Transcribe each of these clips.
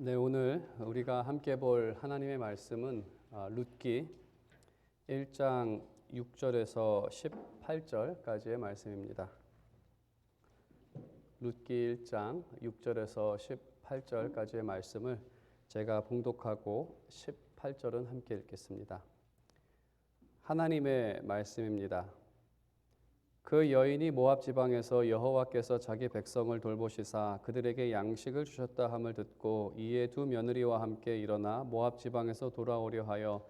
네, 오늘 우리가 함께 볼 하나님의 말씀은 룻기 1장 6절에서 18절까지의 말씀입니다. 룻기 1장 6절에서 18절까지의 말씀을 제가 봉독하고 18절은 함께 읽겠습니다. 하나님의 말씀입니다. 그 여인이 모압 지방에서 여호와께서 자기 백성을 돌보시사 그들에게 양식을 주셨다 함을 듣고 이에 두 며느리와 함께 일어나 모압 지방에서 돌아오려 하여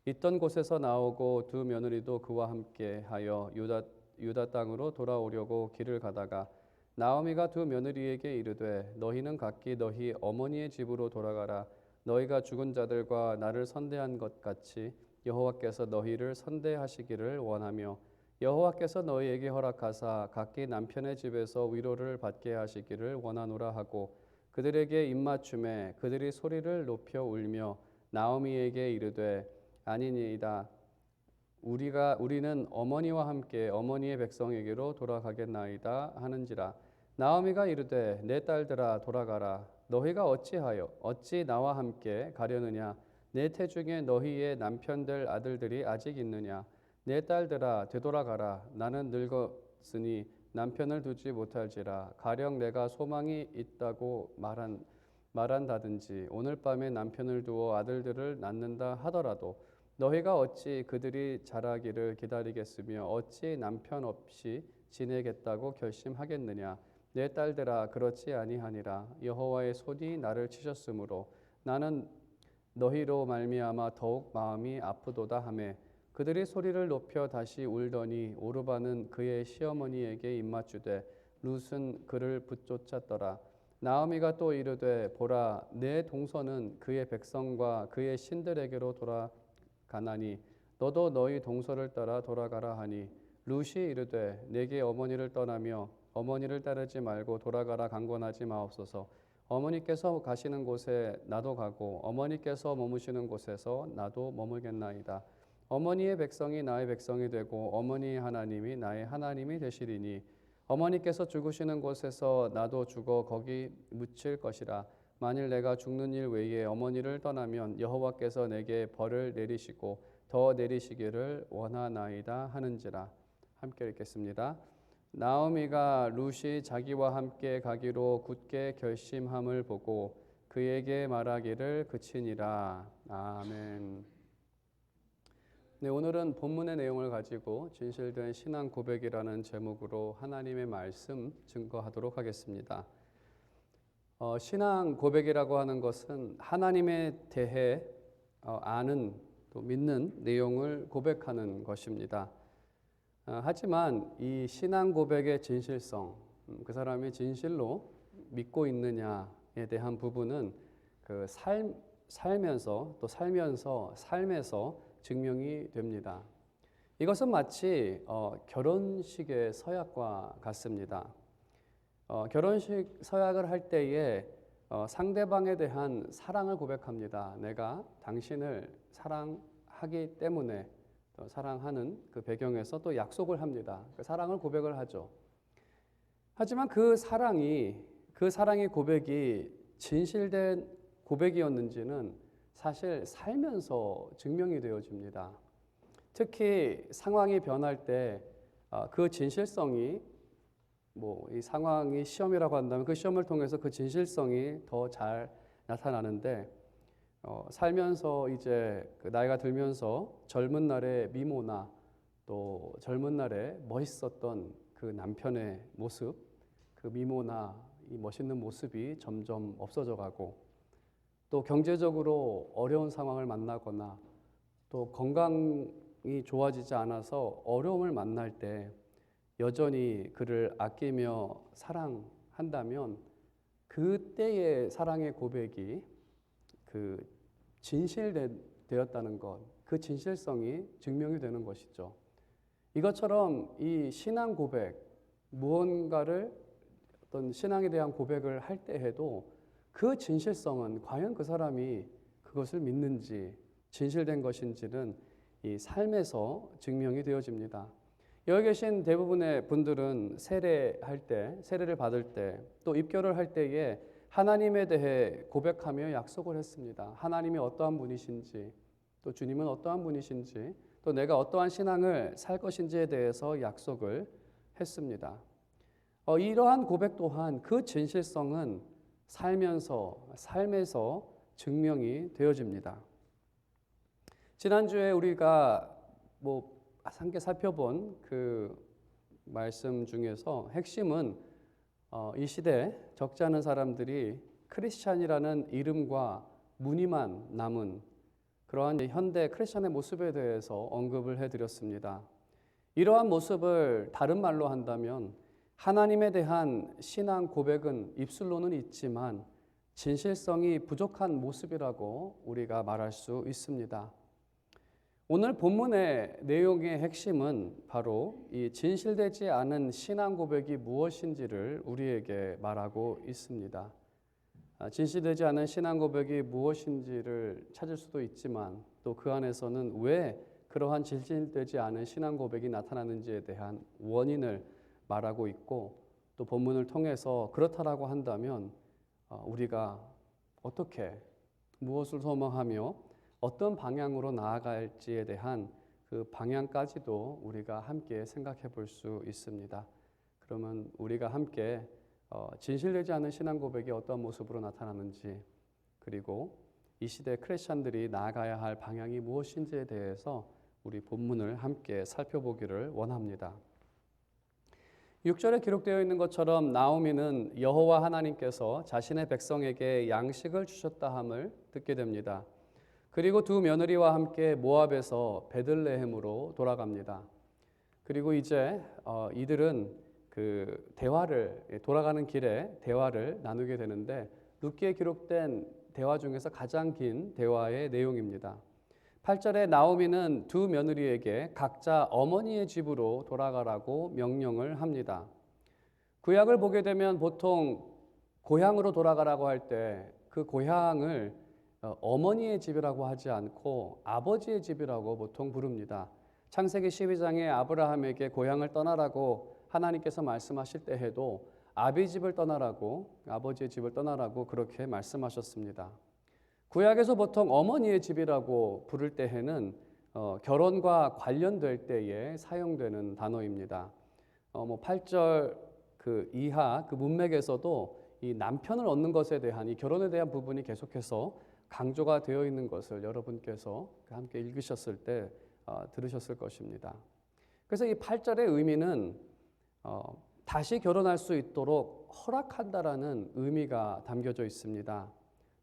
있던 곳에서 나오고 두 며느리도 그와 함께 하여 유다 땅으로 돌아오려고 길을 가다가 나오미가 두 며느리에게 이르되 너희는 각기 너희 어머니의 집으로 돌아가라. 너희가 죽은 자들과 나를 선대한 것 같이 여호와께서 너희를 선대하시기를 원하며 여호와께서 너희에게 허락하사 각기 남편의 집에서 위로를 받게 하시기를 원하노라 하고 그들에게 입맞춤에 그들이 소리를 높여 울며 나오미에게 이르되 아니니이다. 우리는 어머니와 함께 어머니의 백성에게로 돌아가겠나이다 하는지라. 나오미가 이르되 내 딸들아 돌아가라. 너희가 어찌 나와 함께 가려느냐. 내 태중에 너희의 남편들 아들들이 아직 있느냐. 내 딸들아 되돌아가라. 나는 늙었으니 남편을 두지 못할지라. 가령 내가 소망이 있다고 말한다든지 오늘 밤에 남편을 두어 아들들을 낳는다 하더라도 너희가 어찌 그들이 자라기를 기다리겠으며 어찌 남편 없이 지내겠다고 결심하겠느냐. 내 딸들아 그렇지 아니하니라. 여호와의 손이 나를 치셨으므로 나는 너희로 말미암아 더욱 마음이 아프도다 하매 그들이 소리를 높여 다시 울더니 오르바는 그의 시어머니에게 입맞추되 룻은 그를 붙쫓았더라. 나오미가 또 이르되 보라 내 동서는 그의 백성과 그의 신들에게로 돌아가나니 너도 너희 동서를 따라 돌아가라 하니 룻이 이르되 내게 어머니를 떠나며 어머니를 따르지 말고 돌아가라 강권하지 마옵소서. 어머니께서 가시는 곳에 나도 가고 어머니께서 머무시는 곳에서 나도 머물겠나이다. 어머니의 백성이 나의 백성이 되고 어머니의 하나님이 나의 하나님이 되시리니 어머니께서 죽으시는 곳에서 나도 죽어 거기 묻힐 것이라. 만일 내가 죽는 일 외에 어머니를 떠나면 여호와께서 내게 벌을 내리시고 더 내리시기를 원하나이다 하는지라. 함께 읽겠습니다. 나오미가 룻이 자기와 함께 가기로 굳게 결심함을 보고 그에게 말하기를 그치니라. 아멘. 네, 오늘은 본문의 내용을 가지고 진실된 신앙 고백이라는 제목으로 하나님의 말씀 증거하도록 하겠습니다. 신앙 고백이라고 하는 것은 하나님에 대해 아는 또 믿는 내용을 고백하는 것입니다. 하지만 이 신앙 고백의 진실성, 그 사람이 진실로 믿고 있느냐에 대한 부분은 그 삶에서 증명이 됩니다. 이것은 마치 결혼식의 서약과 같습니다. 결혼식 서약을 할 때에 상대방에 대한 사랑을 고백합니다. 내가 당신을 사랑하기 때문에 사랑하는 그 배경에서 또 약속을 합니다. 그 사랑을 고백을 하죠. 하지만 그 사랑의 고백이 진실된 고백이었는지는 사실 살면서 증명이 되어집니다. 특히 상황이 변할 때 그 진실성이 이 상황이 시험이라고 한다면 그 시험을 통해서 그 진실성이 더 잘 나타나는데 살면서 이제 그 나이가 들면서 젊은 날의 미모나 또 젊은 날에 멋있었던 그 남편의 모습, 그 미모나 이 멋있는 모습이 점점 없어져 가고 또 경제적으로 어려운 상황을 만나거나 또 건강이 좋아지지 않아서 어려움을 만날 때 여전히 그를 아끼며 사랑한다면 그때의 사랑의 고백이 그 진실되었다는 것, 그 진실성이 증명이 되는 것이죠. 이것처럼 이 신앙 고백, 무언가를 어떤 신앙에 대한 고백을 할 때에도 그 진실성은 과연 그 사람이 그것을 믿는지 진실된 것인지는 이 삶에서 증명이 되어집니다. 여기 계신 대부분의 분들은 세례를 받을 때 또 입교를 할 때에 하나님에 대해 고백하며 약속을 했습니다. 하나님이 어떠한 분이신지, 또 주님은 어떠한 분이신지, 또 내가 어떠한 신앙을 살 것인지에 대해서 약속을 했습니다. 이러한 고백 또한 그 진실성은 삶에서 증명이 되어집니다. 지난주에 우리가 함께 살펴본 그 말씀 중에서 핵심은 이 시대 적지 않은 사람들이 크리스찬이라는 이름과 무늬만 남은 그러한 현대 크리스찬의 모습에 대해서 언급을 해드렸습니다. 이러한 모습을 다른 말로 한다면 하나님에 대한 신앙 고백은 입술로는 있지만 진실성이 부족한 모습이라고 우리가 말할 수 있습니다. 오늘 본문의 내용의 핵심은 바로 이 진실되지 않은 신앙 고백이 무엇인지를 우리에게 말하고 있습니다. 진실되지 않은 신앙 고백이 무엇인지를 찾을 수도 있지만 또 그 안에서는 왜 그러한 진실되지 않은 신앙 고백이 나타나는지에 대한 원인을 말하고 있고, 또 본문을 통해서 그렇다라고 한다면 우리가 어떻게 무엇을 소망하며 어떤 방향으로 나아갈지에 대한 그 방향까지도 우리가 함께 생각해 볼 수 있습니다. 그러면 우리가 함께 진실되지 않은 신앙 고백이 어떤 모습으로 나타나는지, 그리고 이 시대 크리스찬들이 나아가야 할 방향이 무엇인지에 대해서 우리 본문을 함께 살펴보기를 원합니다. 6절에 기록되어 있는 것처럼 나오미는 여호와 하나님께서 자신의 백성에게 양식을 주셨다함을 듣게 됩니다. 그리고 두 며느리와 함께 모압에서 베들레헴으로 돌아갑니다. 그리고 이제 이들은 그 돌아가는 길에 대화를 나누게 되는데, 룻기에 기록된 대화 중에서 가장 긴 대화의 내용입니다. 8절에 나오미는 두 며느리에게 각자 어머니의 집으로 돌아가라고 명령을 합니다. 구약을 보게 되면 보통 고향으로 돌아가라고 할 때 그 고향을 어머니의 집이라고 하지 않고 아버지의 집이라고 보통 부릅니다. 창세기 12장에 아브라함에게 고향을 떠나라고 하나님께서 말씀하실 때에도 아비의 집을 떠나라고, 아버지의 집을 떠나라고 그렇게 말씀하셨습니다. 구약에서 보통 어머니의 집이라고 부를 때에는 결혼과 관련될 때에 사용되는 단어입니다. 8절 그 이하 그 문맥에서도 이 남편을 얻는 것에 대한, 이 결혼에 대한 부분이 계속해서 강조가 되어 있는 것을 여러분께서 함께 읽으셨을 때 들으셨을 것입니다. 그래서 이 8절의 의미는 다시 결혼할 수 있도록 허락한다라는 의미가 담겨져 있습니다.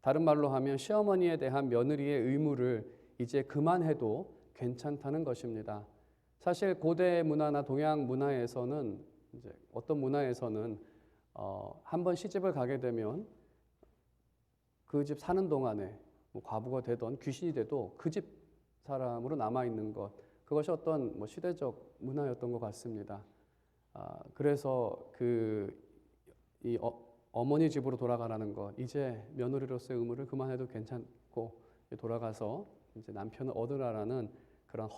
다른 말로 하면 시어머니에 대한 며느리의 의무를 이제 그만해도 괜찮다는 것입니다. 사실 고대 문화나 동양 문화에서는, 이제 어떤 문화에서는 한번 시집을 가게 되면 그 집 사는 동안에 과부가 되던 귀신이 돼도 그 집 사람으로 남아 있는 것, 그것이 어떤 시대적 문화였던 것 같습니다. 그래서 이 어머니 집으로 돌아가라는 것, 이제 며느리로서의 의무를 그만해도 괜찮고 돌아가서 이제 남편을 얻으라라는 그런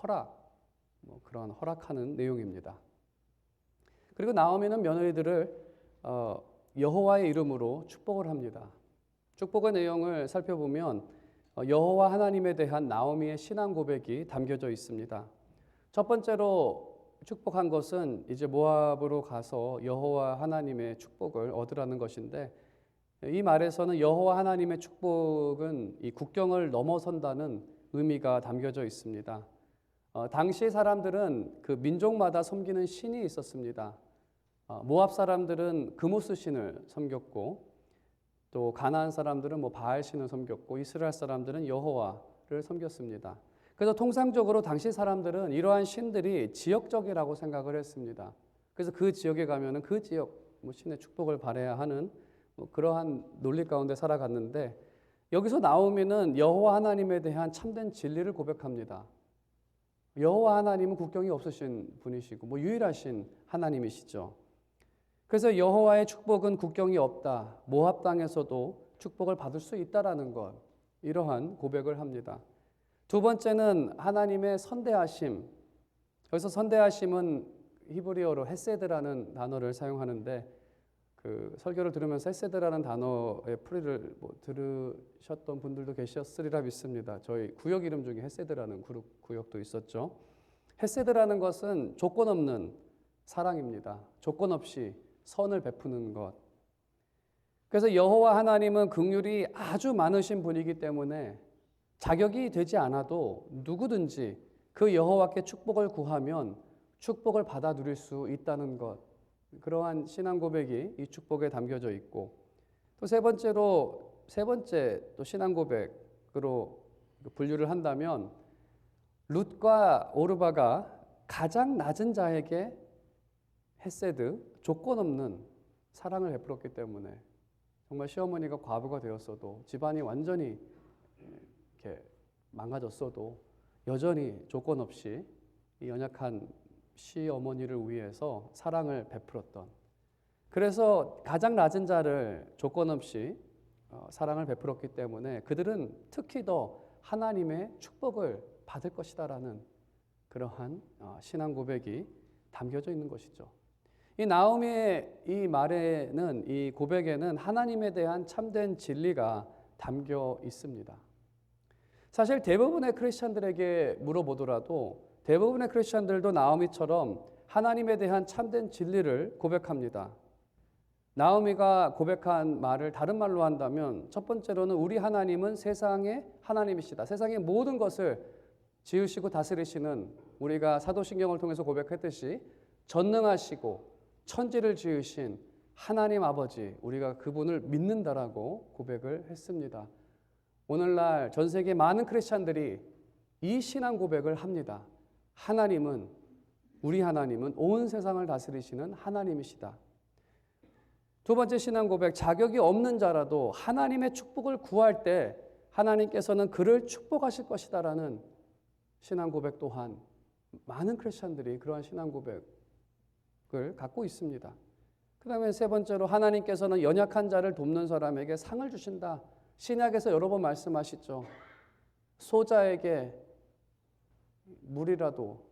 그런 허락하는 내용입니다. 그리고 나오미는 며느리들을 여호와의 이름으로 축복을 합니다. 축복의 내용을 살펴보면 여호와 하나님에 대한 나오미의 신앙 고백이 담겨져 있습니다. 첫 번째로 축복한 것은 이제 모압으로 가서 여호와 하나님의 축복을 얻으라는 것인데, 이 말에서는 여호와 하나님의 축복은 이 국경을 넘어선다는 의미가 담겨져 있습니다. 당시 사람들은 그 민족마다 섬기는 신이 있었습니다. 모압 사람들은 그모스 신을 섬겼고, 또 가나안 사람들은 바알 신을 섬겼고, 이스라엘 사람들은 여호와를 섬겼습니다. 그래서 통상적으로 당시 사람들은 이러한 신들이 지역적이라고 생각을 했습니다. 그래서 그 지역에 가면은 그 지역 신의 축복을 바라야 하는 그러한 논리 가운데 살아갔는데, 여기서 나오미는 여호와 하나님에 대한 참된 진리를 고백합니다. 여호와 하나님은 국경이 없으신 분이시고 유일하신 하나님이시죠. 그래서 여호와의 축복은 국경이 없다, 모압 땅에서도 축복을 받을 수 있다라는 것, 이러한 고백을 합니다. 두 번째는 하나님의 선대하심. 여기서 선대하심은 히브리어로 헤세드라는 단어를 사용하는데, 그 설교를 들으면서 헤세드라는 단어의 풀이를 들으셨던 분들도 계셨으리라 믿습니다. 저희 구역 이름 중에 헤세드라는 구역도 있었죠. 헤세드라는 것은 조건 없는 사랑입니다. 조건 없이 선을 베푸는 것. 그래서 여호와 하나님은 긍휼이 아주 많으신 분이기 때문에 자격이 되지 않아도 누구든지 그 여호와께 축복을 구하면 축복을 받아 누릴 수 있다는 것. 그러한 신앙 고백이 이 축복에 담겨져 있고, 또 세 번째 또 신앙 고백으로 분류를 한다면 룻과 오르바가 가장 낮은 자에게 헤세드, 조건 없는 사랑을 베풀었기 때문에 정말 시어머니가 과부가 되었어도 집안이 완전히 이렇게 망가졌어도 여전히 조건 없이 이 연약한 시어머니를 위해서 사랑을 베풀었던, 그래서 가장 낮은 자를 조건 없이 사랑을 베풀었기 때문에 그들은 특히 더 하나님의 축복을 받을 것이다라는 그러한 신앙 고백이 담겨져 있는 것이죠. 이 나오미의 이 말에는, 이 고백에는 하나님에 대한 참된 진리가 담겨 있습니다. 사실 대부분의 크리스천들에게 물어보더라도 대부분의 크리스천들도 나오미처럼 하나님에 대한 참된 진리를 고백합니다. 나오미가 고백한 말을 다른 말로 한다면 첫 번째로는 우리 하나님은 세상의 하나님이시다. 세상의 모든 것을 지으시고 다스리시는, 우리가 사도신경을 통해서 고백했듯이 전능하시고 천지를 지으신 하나님 아버지, 우리가 그분을 믿는다라고 고백을 했습니다. 오늘날 전 세계 많은 크리스찬들이 이 신앙 고백을 합니다. 우리 하나님은 온 세상을 다스리시는 하나님이시다. 두 번째 신앙 고백, 자격이 없는 자라도 하나님의 축복을 구할 때 하나님께서는 그를 축복하실 것이다라는 신앙 고백 또한 많은 크리스찬들이 그러한 신앙 고백을 갖고 있습니다. 그 다음에 세 번째로 하나님께서는 연약한 자를 돕는 사람에게 상을 주신다. 신약에서 여러 번 말씀하시죠. 소자에게 물이라도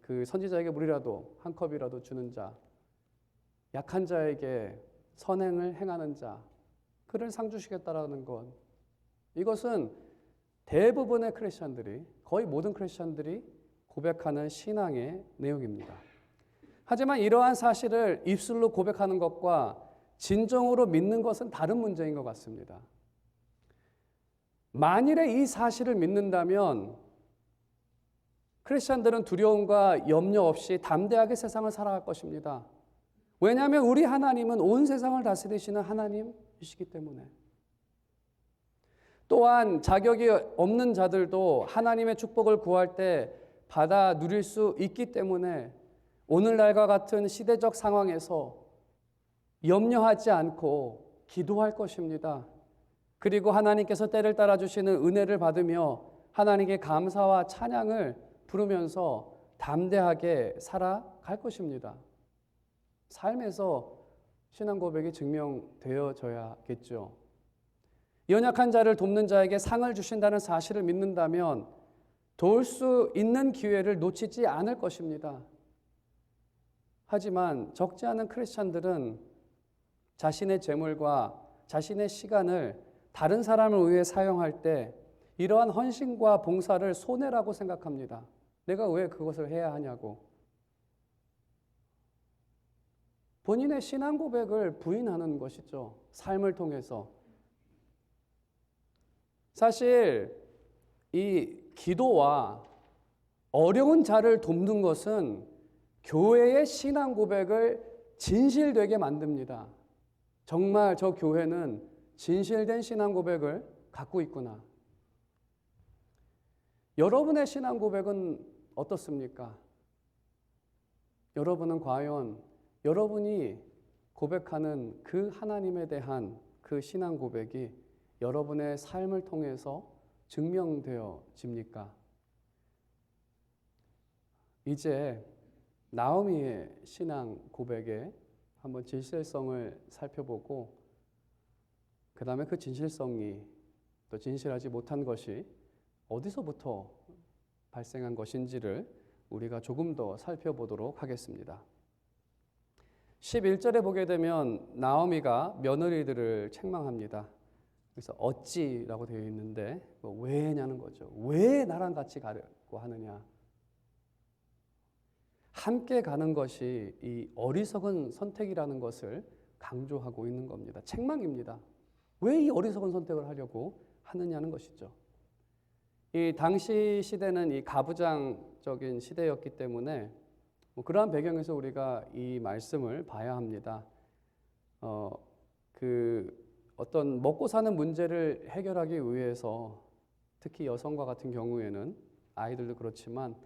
그 선지자에게 물이라도 한 컵이라도 주는 자, 약한 자에게 선행을 행하는 자, 그를 상 주시겠다라는 것. 이것은 대부분의 크리스천들이, 거의 모든 크리스천들이 고백하는 신앙의 내용입니다. 하지만 이러한 사실을 입술로 고백하는 것과 진정으로 믿는 것은 다른 문제인 것 같습니다. 만일에 이 사실을 믿는다면 크리스천들은 두려움과 염려 없이 담대하게 세상을 살아갈 것입니다. 왜냐하면 우리 하나님은 온 세상을 다스리시는 하나님이시기 때문에. 또한 자격이 없는 자들도 하나님의 축복을 구할 때 받아 누릴 수 있기 때문에 오늘날과 같은 시대적 상황에서 염려하지 않고 기도할 것입니다. 그리고 하나님께서 때를 따라 주시는 은혜를 받으며 하나님께 감사와 찬양을 부르면서 담대하게 살아갈 것입니다. 삶에서 신앙 고백이 증명되어져야겠죠. 연약한 자를 돕는 자에게 상을 주신다는 사실을 믿는다면 도울 수 있는 기회를 놓치지 않을 것입니다. 하지만 적지 않은 크리스찬들은 자신의 재물과 자신의 시간을 다른 사람을 위해 사용할 때 이러한 헌신과 봉사를 손해라고 생각합니다. 내가 왜 그것을 해야 하냐고. 본인의 신앙 고백을 부인하는 것이죠. 삶을 통해서. 사실 이 기도와 어려운 자를 돕는 것은 교회의 신앙 고백을 진실되게 만듭니다. 정말 저 교회는 진실된 신앙 고백을 갖고 있구나. 여러분의 신앙 고백은 어떻습니까? 여러분은 과연 여러분이 고백하는 그 하나님에 대한 그 신앙 고백이 여러분의 삶을 통해서 증명되어집니까? 이제 나오미의 신앙 고백에 한번 진실성을 살펴보고 그 다음에 그 진실성이 또 진실하지 못한 것이 어디서부터 발생한 것인지를 우리가 조금 더 살펴보도록 하겠습니다. 11절에 보게 되면 나오미가 며느리들을 책망합니다. 그래서 어찌라고 되어 있는데 왜냐는 거죠. 왜 나랑 같이 가려고 하느냐. 함께 가는 것이 이 어리석은 선택이라는 것을 강조하고 있는 겁니다. 책망입니다. 왜 이 어리석은 선택을 하려고 하느냐는 것이죠. 이 당시 시대는 이 가부장적인 시대였기 때문에 그러한 배경에서 우리가 이 말씀을 봐야 합니다. 어떤 먹고 사는 문제를 해결하기 위해서 특히 여성과 같은 경우에는 아이들도 그렇지만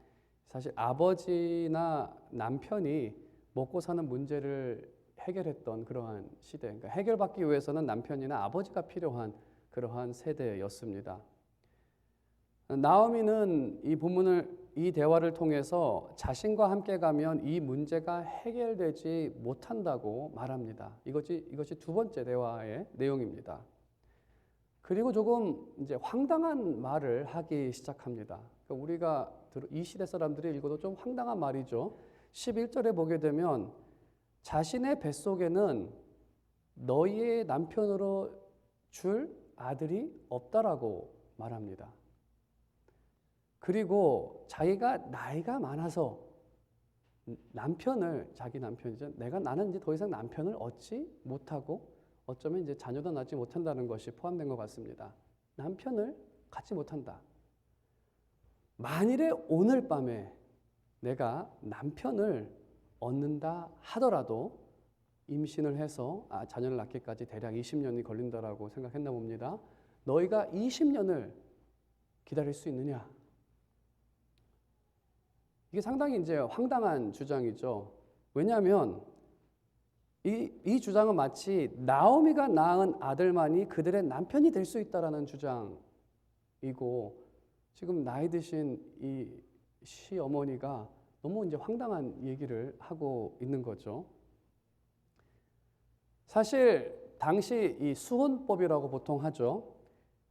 사실 아버지나 남편이 먹고 사는 문제를 해결했던 그러한 시대, 그러니까 해결받기 위해서는 남편이나 아버지가 필요한 그러한 세대였습니다. 나오미는 이 대화를 통해서 자신과 함께 가면 이 문제가 해결되지 못한다고 말합니다. 이것이 두 번째 대화의 내용입니다. 그리고 조금 이제 황당한 말을 하기 시작합니다. 그러니까 우리가 이 시대 사람들이 읽어도 좀 황당한 말이죠. 11절에 보게 되면 자신의 뱃속에는 너희의 남편으로 줄 아들이 없다라고 말합니다. 그리고 자기가 나이가 많아서 자기 남편이죠. 나는 이제 더 이상 남편을 얻지 못하고 어쩌면 이제 자녀도 낳지 못한다는 것이 포함된 것 같습니다. 남편을 갖지 못한다. 만일에 오늘 밤에 내가 남편을 얻는다 하더라도 임신을 해서 자녀를 낳기까지 대략 20년이 걸린다라고 생각했나 봅니다. 너희가 20년을 기다릴 수 있느냐? 이게 상당히 이제 황당한 주장이죠. 왜냐하면 이 주장은 마치 나오미가 낳은 아들만이 그들의 남편이 될 수 있다라는 주장이고 지금 나이 드신 이 시어머니가 너무 이제 황당한 얘기를 하고 있는 거죠. 사실 당시 이 수혼법이라고 보통 하죠.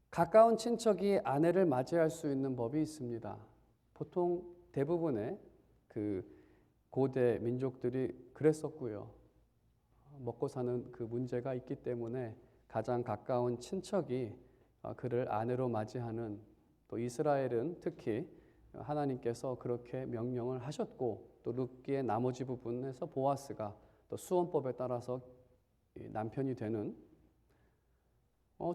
가까운 친척이 아내를 맞이할 수 있는 법이 있습니다. 보통 대부분의 그 고대 민족들이 그랬었고요. 먹고 사는 그 문제가 있기 때문에 가장 가까운 친척이 그를 아내로 맞이하는, 또 이스라엘은 특히 하나님께서 그렇게 명령을 하셨고 또 룻기의 나머지 부분에서 보아스가 또 수혼법에 따라서 남편이 되는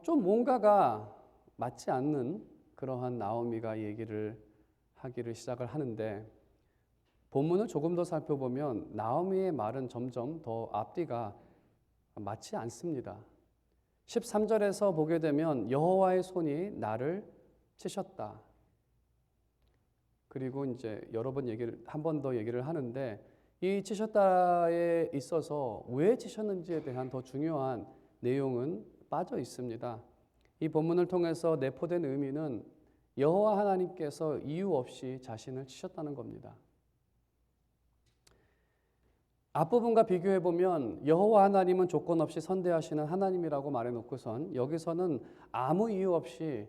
좀 뭔가가 맞지 않는 그러한 나오미가 얘기를 하기를 시작을 하는데 본문을 조금 더 살펴보면 나오미의 말은 점점 더 앞뒤가 맞지 않습니다. 13절에서 보게 되면 여호와의 손이 나를 치셨다. 그리고 이제 여러 번 한 번 더 얘기를 하는데 이 치셨다에 있어서 왜 치셨는지에 대한 더 중요한 내용은 빠져 있습니다. 이 본문을 통해서 내포된 의미는 여호와 하나님께서 이유 없이 자신을 치셨다는 겁니다. 앞부분과 비교해 보면 여호와 하나님은 조건 없이 선대하시는 하나님이라고 말해놓고선 여기서는 아무 이유 없이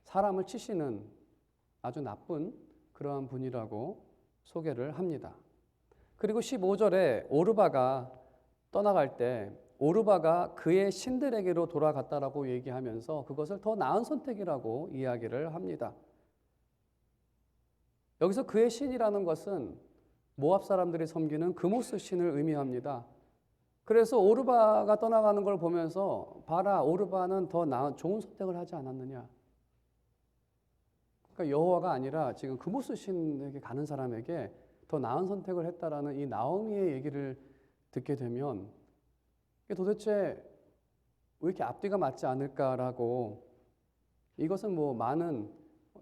사람을 치시는 아주 나쁜 그러한 분이라고 소개를 합니다. 그리고 15절에 오르바가 떠나갈 때 오르바가 그의 신들에게로 돌아갔다라고 얘기하면서 그것을 더 나은 선택이라고 이야기를 합니다. 여기서 그의 신이라는 것은 모압 사람들이 섬기는 그모스 신을 의미합니다. 그래서 오르바가 떠나가는 걸 보면서 봐라, 오르바는 더 나은 좋은 선택을 하지 않았느냐. 그러니까 여호와가 아니라 지금 그모스 신에게 가는 사람에게 더 나은 선택을 했다라는 이 나오미의 얘기를 듣게 되면 도대체 왜 이렇게 앞뒤가 맞지 않을까라고, 이것은 많은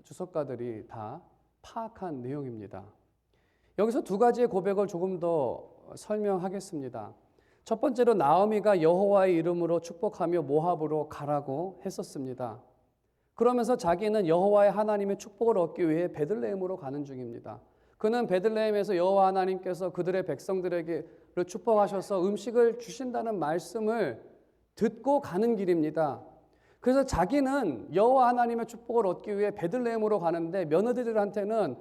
주석가들이 다 파악한 내용입니다. 여기서 두 가지의 고백을 조금 더 설명하겠습니다. 첫 번째로 나오미가 여호와의 이름으로 축복하며 모압으로 가라고 했었습니다. 그러면서 자기는 여호와의 하나님의 축복을 얻기 위해 베들레헴으로 가는 중입니다. 그는 베들레헴에서 여호와 하나님께서 그들의 백성들에게 축복하셔서 음식을 주신다는 말씀을 듣고 가는 길입니다. 그래서 자기는 여호와 하나님의 축복을 얻기 위해 베들레헴으로 가는데 며느리들한테는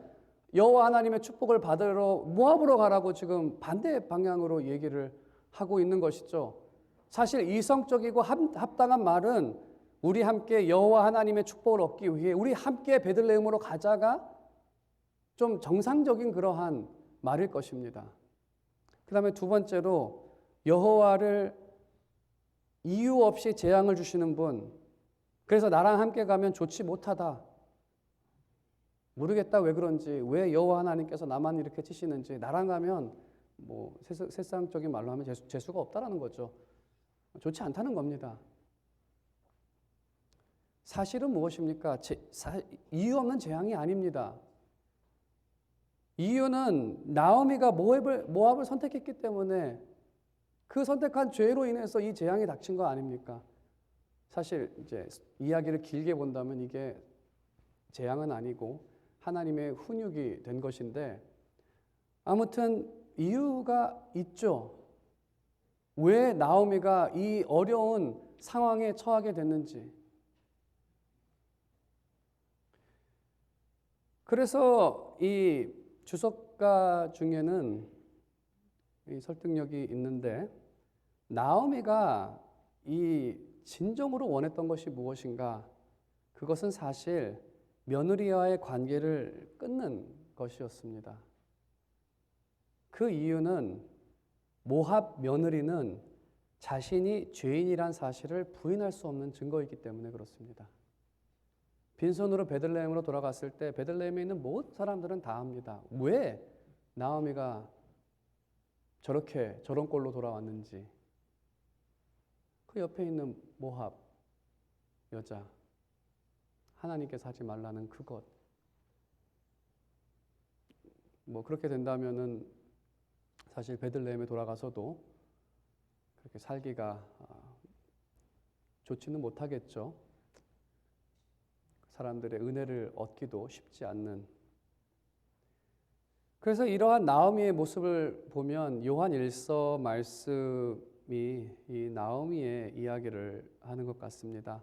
여호와 하나님의 축복을 받으러 모압으로 가라고 지금 반대 방향으로 얘기를 하고 있는 것이죠. 사실 이성적이고 합당한 말은 우리 함께 여호와 하나님의 축복을 얻기 위해 우리 함께 베들레헴으로 가자가 좀 정상적인 그러한 말일 것입니다. 그 다음에 두 번째로 여호와를 이유 없이 재앙을 주시는 분, 그래서 나랑 함께 가면 좋지 못하다. 모르겠다 왜 그런지, 왜 여호와 하나님께서 나만 이렇게 치시는지, 나랑 가면 뭐 세상적인 말로 하면 재수가 없다라는 거죠. 좋지 않다는 겁니다. 사실은 무엇입니까? 이유 없는 재앙이 아닙니다. 이유는 나오미가 모압을 선택했기 때문에 그 선택한 죄로 인해서 이 재앙이 닥친 거 아닙니까? 사실 이제 이야기를 길게 본다면 이게 재앙은 아니고 하나님의 훈육이 된 것인데, 아무튼 이유가 있죠. 왜 나오미가 이 어려운 상황에 처하게 됐는지. 그래서 이 주석가 중에는 이 설득력이 있는데, 나오미가 이 진정으로 원했던 것이 무엇인가? 그것은 사실 며느리와의 관계를 끊는 것이었습니다. 그 이유는 모압 며느리는 자신이 죄인이란 사실을 부인할 수 없는 증거이기 때문에 그렇습니다. 빈손으로 베들레헴으로 돌아갔을 때 베들레헴에 있는 모든 사람들은 다 압니다. 왜 나오미가 저런 꼴로 돌아왔는지. 그 옆에 있는 모압 여자, 하나님께서 하지 말라는 그것. 뭐 그렇게 된다면은 사실 베들레헴에 돌아가서도 그렇게 살기가 좋지는 못하겠죠. 사람들의 은혜를 얻기도 쉽지 않는. 그래서 이러한 나오미의 모습을 보면 요한 1서 말씀이 이 나오미의 이야기를 하는 것 같습니다.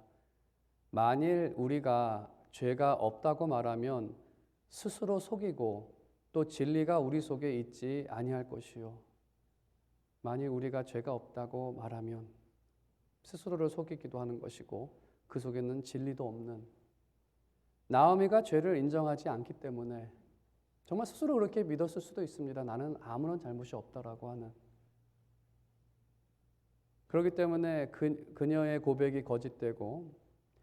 만일 우리가 죄가 없다고 말하면 스스로 속이고 또 진리가 우리 속에 있지 아니할 것이요. 만일 우리가 죄가 없다고 말하면 스스로를 속이기도 하는 것이고 그 속에는 진리도 없는. 나오미가 죄를 인정하지 않기 때문에 정말 스스로 그렇게 믿었을 수도 있습니다. 나는 아무런 잘못이 없다라고 하는. 그렇기 때문에 그녀의 고백이 거짓되고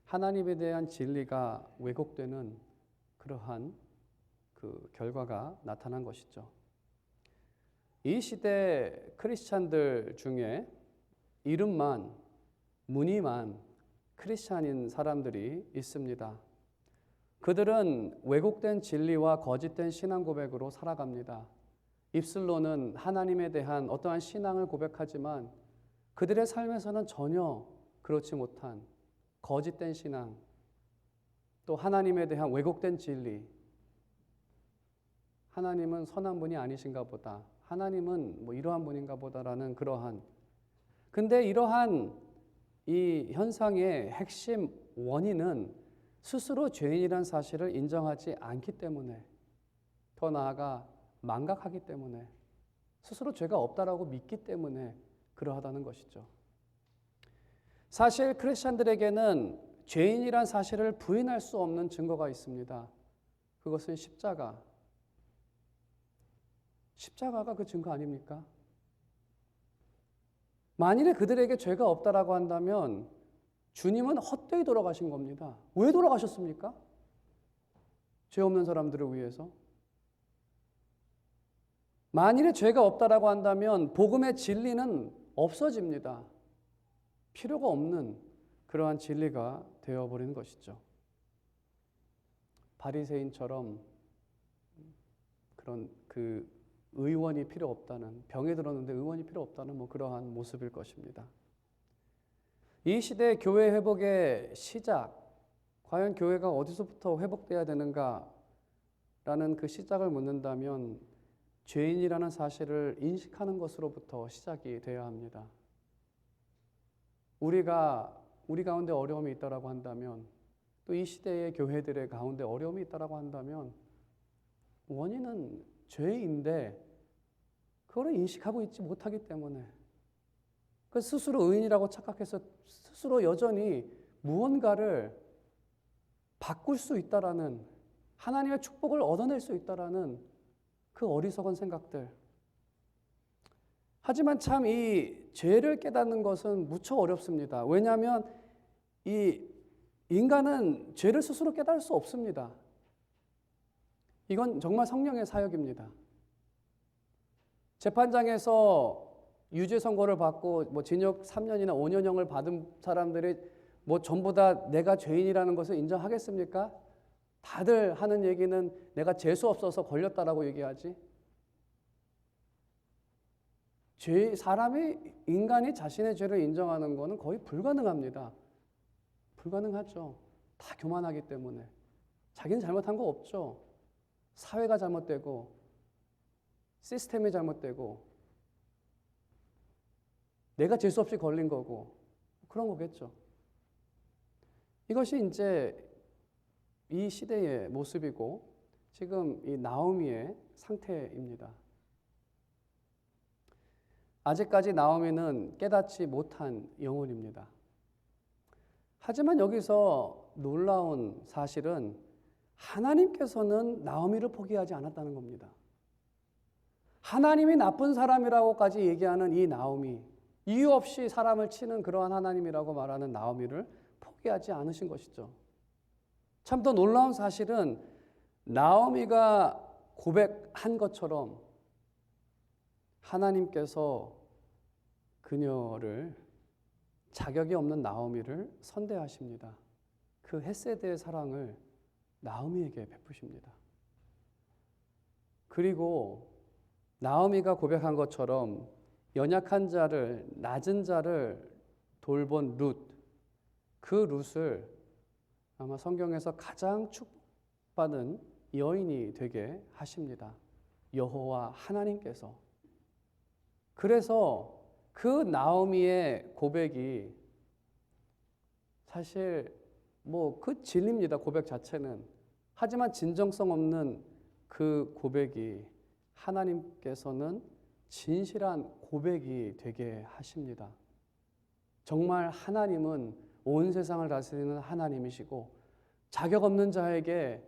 하나님에 대한 진리가 왜곡되는 그러한 그 결과가 나타난 것이죠. 이 시대 크리스찬들 중에 이름만, 무늬만 크리스찬인 사람들이 있습니다. 그들은 왜곡된 진리와 거짓된 신앙 고백으로 살아갑니다. 입술로는 하나님에 대한 어떠한 신앙을 고백하지만 그들의 삶에서는 전혀 그렇지 못한 거짓된 신앙, 또 하나님에 대한 왜곡된 진리. 하나님은 선한 분이 아니신가 보다. 하나님은 뭐 이러한 분인가 보다라는 그러한. 근데 이러한 이 현상의 핵심 원인은 스스로 죄인이란 사실을 인정하지 않기 때문에, 더 나아가 망각하기 때문에, 스스로 죄가 없다라고 믿기 때문에 그러하다는 것이죠. 사실 크리스찬들에게는 죄인이란 사실을 부인할 수 없는 증거가 있습니다. 그것은 십자가가 그 증거 아닙니까? 만일에 그들에게 죄가 없다라고 한다면 주님은 헛되이 돌아가신 겁니다. 왜 돌아가셨습니까? 죄 없는 사람들을 위해서. 만일에 죄가 없다라고 한다면 복음의 진리는 없어집니다. 필요가 없는 그러한 진리가 되어버리는 것이죠. 바리새인처럼 그런 그 의원이 필요 없다는, 병에 들었는데 의원이 필요 없다는 뭐 그러한 모습일 것입니다. 이 시대 교회 회복의 시작, 과연 교회가 어디서부터 회복돼야 되는가라는 그 시작을 묻는다면 죄인이라는 사실을 인식하는 것으로부터 시작이 되어야 합니다. 우리 가운데 어려움이 있다라고 한다면, 또 이 시대의 교회들의 가운데 어려움이 있다라고 한다면 원인은 죄인데 그거를 인식하고 있지 못하기 때문에, 그 스스로 의인이라고 착각해서 스스로 여전히 무언가를 바꿀 수 있다라는, 하나님의 축복을 얻어낼 수 있다라는 그 어리석은 생각들. 하지만 참 이 죄를 깨닫는 것은 무척 어렵습니다. 왜냐하면 이 인간은 죄를 스스로 깨달을 수 없습니다. 이건 정말 성령의 사역입니다. 재판장에서 유죄 선고를 받고 뭐 징역 3년이나 5년형을 받은 사람들이 뭐 전부 다 내가 죄인이라는 것을 인정하겠습니까? 다들 하는 얘기는 내가 재수 없어서 걸렸다라고 얘기하지. 인간이 자신의 죄를 인정하는 것은 거의 불가능합니다. 불가능하죠. 다 교만하기 때문에. 자기는 잘못한 거 없죠. 사회가 잘못되고 시스템이 잘못되고 내가 재수 없이 걸린 거고 그런 거겠죠. 이것이 이제 이 시대의 모습이고 지금 이 나오미의 상태입니다. 아직까지 나오미는 깨닫지 못한 영혼입니다. 하지만 여기서 놀라운 사실은 하나님께서는 나오미를 포기하지 않았다는 겁니다. 하나님이 나쁜 사람이라고까지 얘기하는 이 나오미, 이유 없이 사람을 치는 그러한 하나님이라고 말하는 나오미를 포기하지 않으신 것이죠. 참 더 놀라운 사실은 나오미가 고백한 것처럼 하나님께서 그녀를, 자격이 없는 나오미를 선대하십니다. 그 헤세드의 사랑을 나오미에게 베푸십니다. 그리고 나오미가 고백한 것처럼 연약한 자를, 낮은 자를 돌본 룻, 그 룻을 아마 성경에서 가장 축복받은 여인이 되게 하십니다. 여호와 하나님께서. 그래서 그 나오미의 고백이 사실 뭐 그 진리입니다. 고백 자체는. 하지만 진정성 없는 그 고백이 하나님께서는 진실한 고백이 되게 하십니다. 정말 하나님은 온 세상을 다스리는 하나님이시고 자격 없는 자에게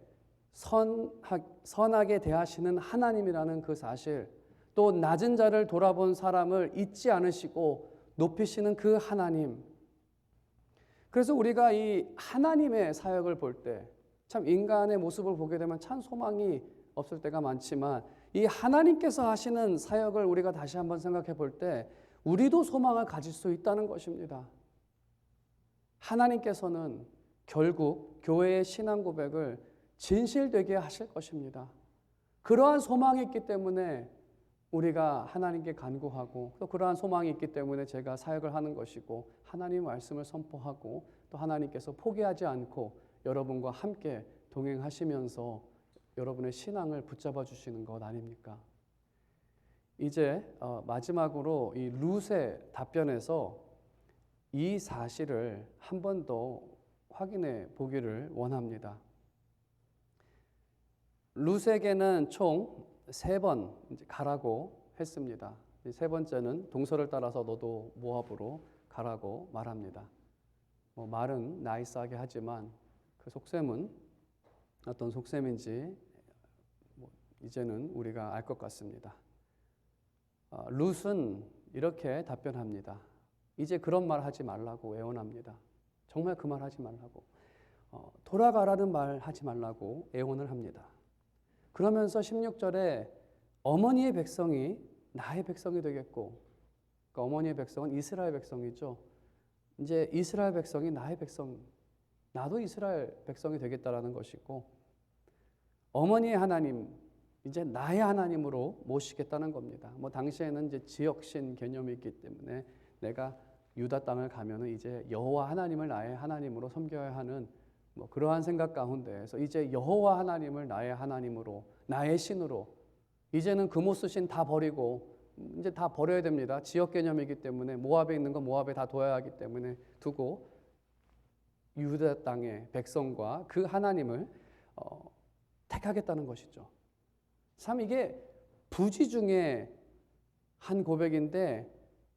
선하게 대하시는 하나님이라는 그 사실, 또 낮은 자를 돌아본 사람을 잊지 않으시고 높이시는 그 하나님. 그래서 우리가 이 하나님의 사역을 볼 때 참 인간의 모습을 보게 되면 참 소망이 없을 때가 많지만 이 하나님께서 하시는 사역을 우리가 다시 한번 생각해 볼 때 우리도 소망을 가질 수 있다는 것입니다. 하나님께서는 결국 교회의 신앙 고백을 진실되게 하실 것입니다. 그러한 소망이 있기 때문에 우리가 하나님께 간구하고 또 그러한 소망이 있기 때문에 제가 사역을 하는 것이고 하나님의 말씀을 선포하고 또 하나님께서 포기하지 않고 여러분과 함께 동행하시면서 여러분의 신앙을 붙잡아 주시는 것 아닙니까? 이제 마지막으로 이 룻의 답변에서 이 사실을 한 번 더 확인해 보기를 원합니다. 룻에게는 총 3번 가라고 했습니다. 세 번째는 동서를 따라서 너도 모압으로 가라고 말합니다. 말은 나이스하게 하지만 그 속셈은 어떤 속셈인지 이제는 우리가 알 것 같습니다. 룻은 이렇게 답변합니다. 이제 그런 말 하지 말라고 애원합니다. 정말 그 말 하지 말라고. 돌아가라는 말 하지 말라고 애원을 합니다. 그러면서 16절에 어머니의 백성이 나의 백성이 되겠고, 그러니까 어머니의 백성은 이스라엘 백성이죠. 이제 이스라엘 백성이 나의 백성, 나도 이스라엘 백성이 되겠다라는 것이고, 어머니의 하나님, 이제 나의 하나님으로 모시겠다는 겁니다. 당시에는 이제 지역신 개념이 있기 때문에 내가 유다 땅을 가면은 이제 여호와 하나님을 나의 하나님으로 섬겨야 하는 그러한 생각 가운데에서 이제 여호와 하나님을 나의 하나님으로, 나의 신으로, 이제는 금오스 신 다 버리고 이제 다 버려야 됩니다. 지역 개념이기 때문에 모압에 있는 건 모압에 다 둬야 하기 때문에 두고 유다 땅의 백성과 그 하나님을 택하겠다는 것이죠. 참 이게 부지 중에 한 고백인데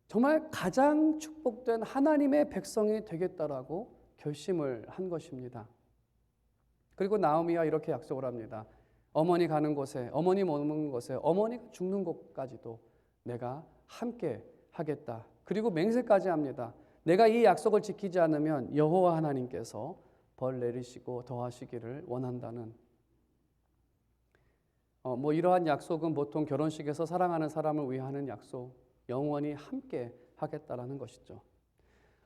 정말 가장 축복된 하나님의 백성이 되겠다라고 결심을 한 것입니다. 그리고 나오미가 이렇게 약속을 합니다. 어머니 가는 곳에, 어머니 머무는 곳에, 어머니가 죽는 곳까지도 내가 함께 하겠다. 그리고 맹세까지 합니다. 내가 이 약속을 지키지 않으면 여호와 하나님께서 벌 내리시고 더하시기를 원한다는, 이러한 약속은 보통 결혼식에서 사랑하는 사람을 위해 하는 약속, 영원히 함께 하겠다라는 것이죠.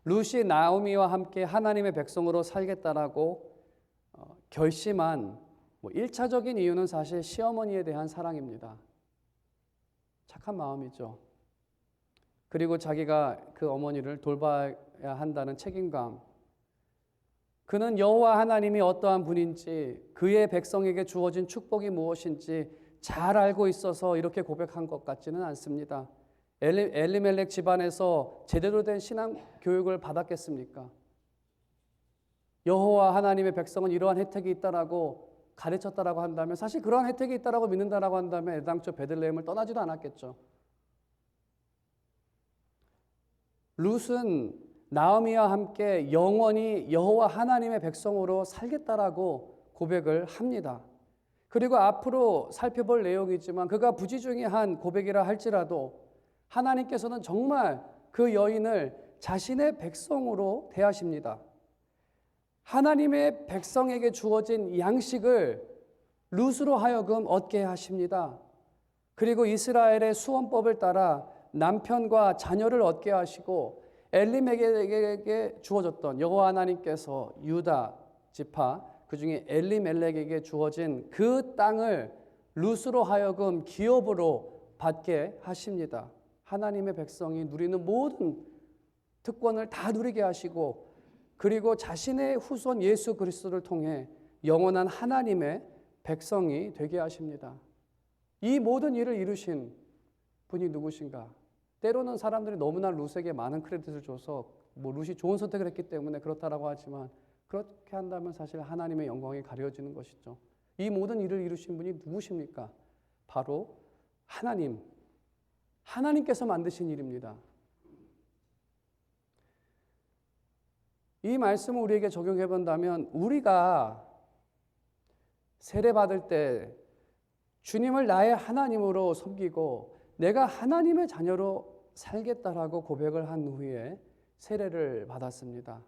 룻이 나오미와 함께 하나님의 백성으로 살겠다라고 결심한 1차적인 이유는 사실 시어머니에 대한 사랑입니다. 착한 마음이죠. 그리고 자기가 그 어머니를 돌봐야 한다는 책임감. 그는 여호와 하나님이 어떠한 분인지, 그의 백성에게 주어진 축복이 무엇인지 잘 알고 있어서 이렇게 고백한 것 같지는 않습니다. 엘리멜렉 집안에서 제대로 된 신앙 교육을 받았겠습니까? 여호와 하나님의 백성은 이러한 혜택이 있다라고 가르쳤다라고 한다면, 사실 그러한 혜택이 있다라고 믿는다라고 한다면 애당초 베들레헴을 떠나지도 않았겠죠. 룻은 나오미와 함께 영원히 여호와 하나님의 백성으로 살겠다라고 고백을 합니다. 그리고 앞으로 살펴볼 내용이지만 그가 부지중에한 고백이라 할지라도 하나님께서는 정말 그 여인을 자신의 백성으로 대하십니다. 하나님의 백성에게 주어진 양식을 룻으로 하여금 얻게 하십니다. 그리고 이스라엘의 수원법을 따라 남편과 자녀를 얻게 하시고 엘리멜렉에게 주어졌던, 여호와 하나님께서 유다 지파 그중에 엘리멜렉에게 주어진 그 땅을 룻으로 하여금 기업으로 받게 하십니다. 하나님의 백성이 누리는 모든 특권을 다 누리게 하시고, 그리고 자신의 후손 예수 그리스도를 통해 영원한 하나님의 백성이 되게 하십니다. 이 모든 일을 이루신 분이 누구신가? 때로는 사람들이 너무나 룻에게 많은 크레딧을 줘서 룻이 좋은 선택을 했기 때문에 그렇다라고 하지만, 그렇게 한다면 사실 하나님의 영광이 가려지는 것이죠. 이 모든 일을 이루신 분이 누구십니까? 바로 하나님께서 만드신 일입니다. 이 말씀을 우리에게 적용해 본다면, 우리가 세례받을 때 주님을 나의 하나님으로 섬기고 내가 하나님의 자녀로 살겠다라고 고백을 한 후에 세례를 받았습니다.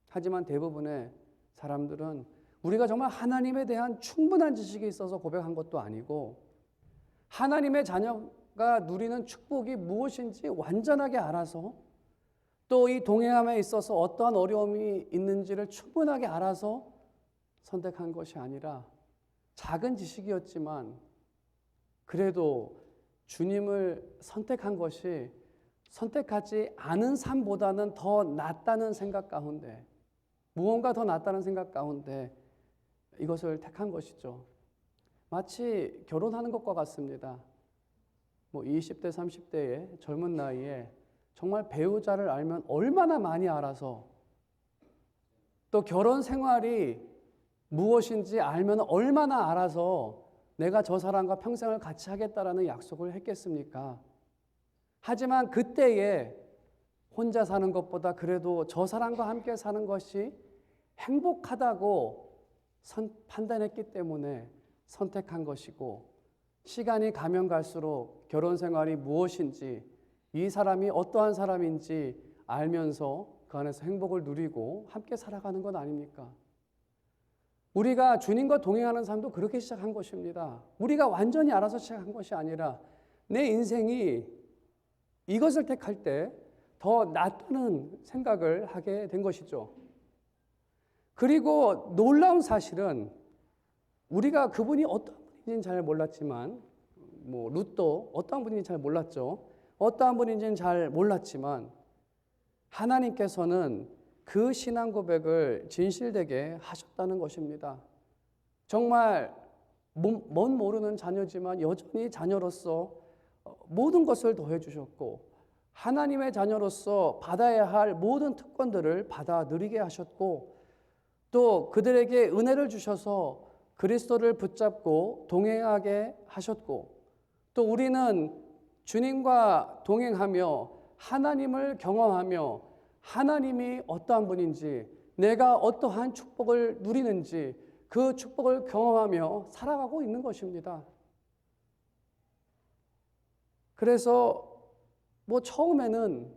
하지만 대부분의 사람들은 우리가 정말 하나님에 대한 충분한 지식이 있어서 고백한 것도 아니고, 하나님의 자녀가 누리는 축복이 무엇인지 완전하게 알아서, 또 이 동행함에 있어서 어떠한 어려움이 있는지를 충분하게 알아서 선택한 것이 아니라, 작은 지식이었지만 그래도 주님을 선택한 것이 선택하지 않은 삶보다는 더 낫다는 생각 가운데, 무언가 더 낫다는 생각 가운데 이것을 택한 것이죠. 마치 결혼하는 것과 같습니다. 20대, 30대의 젊은 나이에 정말 배우자를 알면 얼마나 많이 알아서, 또 결혼 생활이 무엇인지 알면 얼마나 알아서 내가 저 사람과 평생을 같이 하겠다라는 약속을 했겠습니까? 하지만 그때에 혼자 사는 것보다 그래도 저 사람과 함께 사는 것이 행복하다고 판단했기 때문에 선택한 것이고, 시간이 가면 갈수록 결혼 생활이 무엇인지, 이 사람이 어떠한 사람인지 알면서 그 안에서 행복을 누리고 함께 살아가는 것 아닙니까? 우리가 주님과 동행하는 삶도 그렇게 시작한 것입니다. 우리가 완전히 알아서 시작한 것이 아니라 내 인생이 이것을 택할 때 더 낫다는 생각을 하게 된 것이죠. 그리고 놀라운 사실은 우리가 그분이 어떤 분인지는 잘 몰랐지만, 룻도 어떤 분인지 잘 몰랐죠. 어떠한 분인지는 잘 몰랐지만 하나님께서는 그 신앙 고백을 진실되게 하셨다는 것입니다. 정말 먼 모르는 자녀지만 여전히 자녀로서 모든 것을 더해 주셨고, 하나님의 자녀로서 받아야 할 모든 특권들을 받아 누리게 하셨고, 또 그들에게 은혜를 주셔서 그리스도를 붙잡고 동행하게 하셨고, 또 우리는 주님과 동행하며 하나님을 경험하며 하나님이 어떠한 분인지, 내가 어떠한 축복을 누리는지 그 축복을 경험하며 살아가고 있는 것입니다. 그래서 처음에는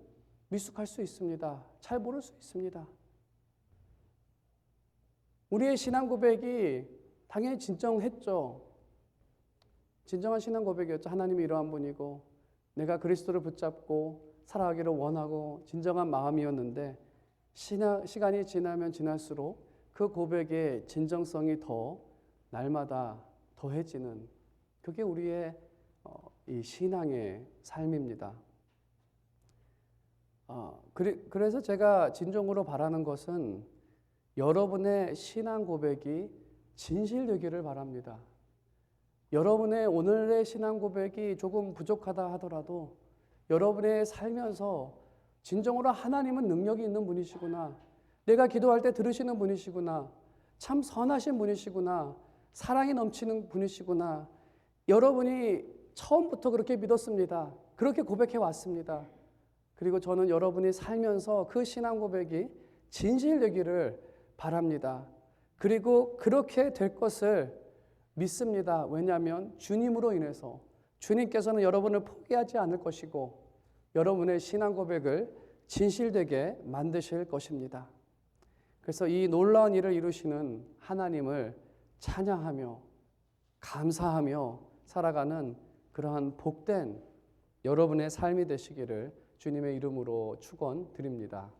미숙할 수 있습니다. 잘 모를 수 있습니다. 우리의 신앙 고백이 당연히 진정했죠. 진정한 신앙 고백이었죠. 하나님이 이러한 분이고 내가 그리스도를 붙잡고 살아가기를 원하고 진정한 마음이었는데 시간이 지나면 지날수록 그 고백의 진정성이 더 날마다 더해지는, 그게 우리의 이 신앙의 삶입니다. 그래서 제가 진정으로 바라는 것은 여러분의 신앙 고백이 진실되기를 바랍니다. 여러분의 오늘의 신앙 고백이 조금 부족하다 하더라도 여러분의 살면서 진정으로 하나님은 능력이 있는 분이시구나, 내가 기도할 때 들으시는 분이시구나, 참 선하신 분이시구나, 사랑이 넘치는 분이시구나, 여러분이 처음부터 그렇게 믿었습니다. 그렇게 고백해 왔습니다. 그리고 저는 여러분이 살면서 그 신앙 고백이 진실되기를 바랍니다. 그리고 그렇게 될 것을 믿습니다. 왜냐하면 주님으로 인해서 주님께서는 여러분을 포기하지 않을 것이고 여러분의 신앙 고백을 진실되게 만드실 것입니다. 그래서 이 놀라운 일을 이루시는 하나님을 찬양하며 감사하며 살아가는 그러한 복된 여러분의 삶이 되시기를 주님의 이름으로 축원드립니다.